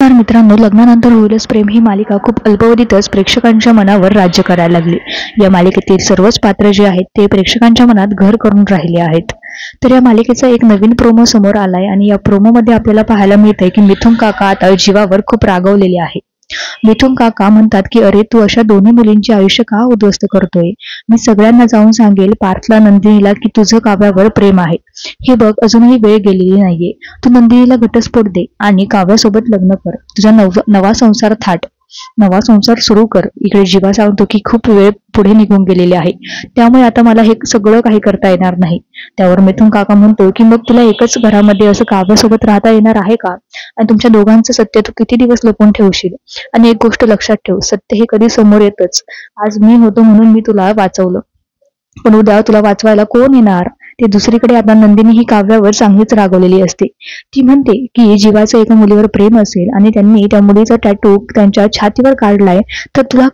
नमस्कार मित्रांनो, लग्नानंतर होईलच प्रेम ही मालिका खूप अल्पावधीतच प्रेक्षकांच्या मनावर राज्य करायला लागली. या मालिकेतील सर्वच पात्र जे आहेत ते प्रेक्षकांच्या मनात घर करून राहिले आहेत. तर या मालिकेचा एक नवीन प्रोमो समोर आलाय आणि या प्रोमो मध्ये आपल्याला पाहायला मिळतंय की मिथुन काका आता जीवावर खूप रागवलेले आहे. मिथुन काका म्हणतात की अरे तू अशा दोन्ही मुलींचे आयुष्य का उद्ध्वस्त करतोय. मी सगळ्यांना जाऊन सांगेल, पार्थला, नंदिनीला की तुझं काव्यावर प्रेम आहे. हे बघ, अजूनही वेळ गेलेली नाहीये. तू नंदिनीला घटस्फोट दे आणि काव्यासोबत लग्न कर. तुझा नवा संसार थाट, नवा संसार सुरू कर. इकडे जीवा सांगतो की खूप वेळ पुढे निघून गेलेले आहे, त्यामुळे आता मला हे सगळं काही करता येणार नाही. त्यावर मिथुन काका म्हणतो की मग तुला एकच घरामध्ये असं काव्यासोबत राहता येणार आहे का? आणि तुमच्या दोघांचं सत्य तू किती दिवस लपवून ठेवशील? आणि एक गोष्ट लक्षात ठेव, सत्य हे कधी समोर येतच. आज मी होतो म्हणून मी तुला वाचवलं, पण उद्या तुला वाचवायला कोण येणार? ते दुसरीकडे आता नंदिनी ही काव्यावर चांगलीच रागवलेली असते. ती म्हणते की जीवाचं एका मुलीवर प्रेम असेल आणि त्यांनी त्या मुलीचा टॅटू त्यांच्या छातीवर काढलाय, तर तुला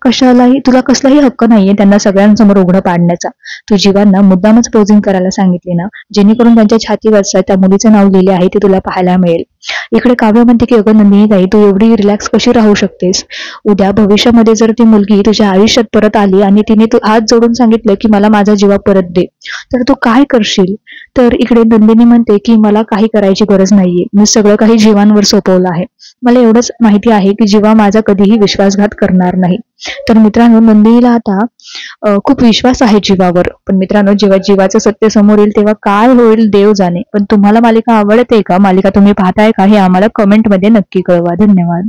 कसलाही हक्क नाहीये त्यांना सगळ्यांसमोर उघडं पाडण्याचा. तू जीवांना मुद्दामच पोजिंग करायला सांगितले ना, जेणेकरून त्यांच्या छातीवरचं त्या मुलीचं नाव लिहिले आहे ते तुला पाहायला मिळेल. इकडे काव्य म्हणते की अगं नंदिनी ताई, तू एवढी रिलॅक्स कशी राहू शकतेस? उद्या भविष्यामध्ये जर ती मुलगी तुझ्या आयुष्यात परत आली आणि तिने तू हात जोडून सांगितलं की मला माझा जीवा परत दे, तर तू काय करशील? तर इकडे नंदिनी म्हणते की मला काही करायची गरज नाहीये, मी सगळं काही जीवांवर सोपवलं आहे. मला एवढंच माहिती आहे की जीवा माझा कधीही विश्वासघात करणार नाही. तर मित्रांनो, नंदिनीला आता खूप विश्वास आहे जीवावर. पण मित्रांनो, जेव्हा जीवाचं सत्य समोर येईल तेव्हा काय होईल देव जाणे. पण तुम्हाला मालिका आवडते का? मालिका तुम्ही पाहताय का? हे आम्हाला कमेंटमध्ये नक्की कळवा. धन्यवाद.